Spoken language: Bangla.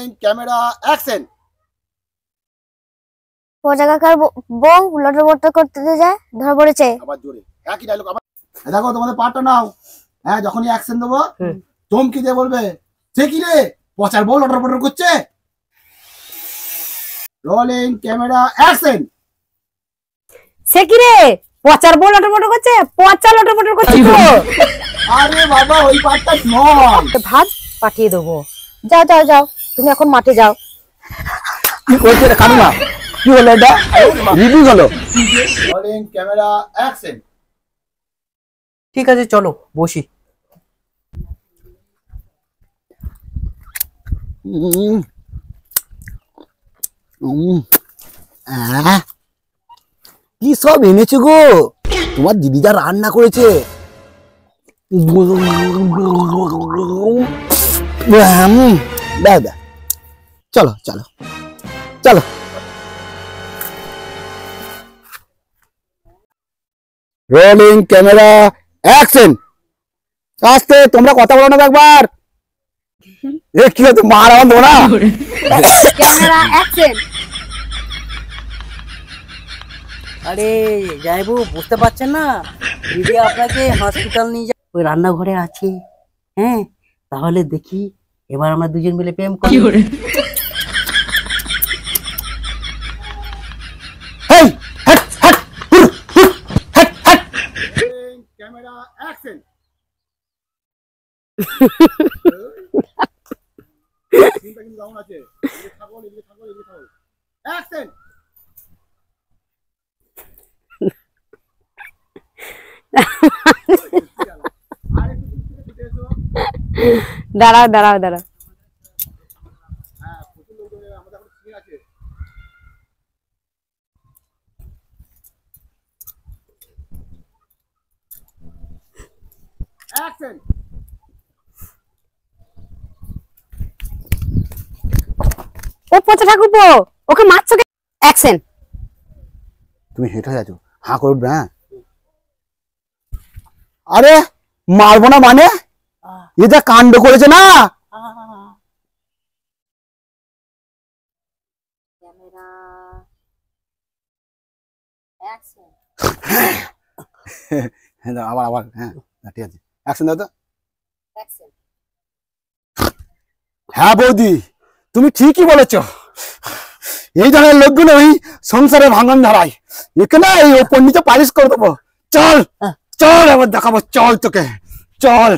Rolling camera action. পচা কাকার বউ লটর বটর করতে যায়, ধরা পড়েছে। আবার জোরে একই ডায়লগ আবার। দেখো তোমাদের পার্টটা নাও। হ্যাঁ, যখনই অ্যাকশন দেবো চমকি দিয়ে বলবে সে কি রে পচার বউ লটর বটর করছে। Rolling camera action. সে কি রে পচার বউ লটর বটর করছে, পচা লটর বটর করছে তো। আরে বাবা ওই পার্টটা নয়। ভাত পাঠিয়ে দেবো। যাও যাও যাও, তুমি এখন মাঠে যাও। কি করছে রে কানুমা? কি হলো এটা? রিডিং হলো। Rolling camera action. ঠিক আছে চলো বসি। কি সব এনেছো গো? তোমার দিদি যা রান্না করেছে। দাদা চলো চলো চলো। Rolling camera action. আস্তে, তোমরা কথা বলো না একবার। এ কি হতো মার আমার দোনা। Camera action. আরে যাইবু বুঝতে পারছেন না, দিদি আপনাকে হসপিটাল নিয়ে যা, ওই রান্নাঘরে আছে। হ্যাঁ তাহলে দেখি এবার আমরা দুজন মিলে প্রেম করি। Hey hot hot hot hot. Rolling camera action. চিন্তা কিন্তু কেমন আছে? এদিকে থাকো এদিকে থাকো এদিকে থাকো। অ্যাকশন। দাঁড়াও দাঁড়াও দাঁড়াও। হ্যাঁ প্রচুর লোক আমাদের এখন সিন আছে। অ্যাকশন। ও পচা ঠাকুরপো, ওকে মারছো কেন? অ্যাকশন। তুমি হেঁটে যাচ্ছ, হাঁ করে উঠবে। হ্যাঁ আরে মারবো না মানে? এ যা কাণ্ড করেছে না। Camera action. হ্যাঁ আবার আবার। হ্যাঁ ঠিক আছে অ্যাকশন দাও তো। অ্যাকশন। হ্যাঁ বৌদি তুমি ঠিকই বলেছ। এই ধরনের লোকগুলো ওই সংসারে ভাঙন ধরায়। এখানে এই ওপর নিচে পালিশ করে দেবো। চল চল এবার দেখাবো, চল তোকে চল।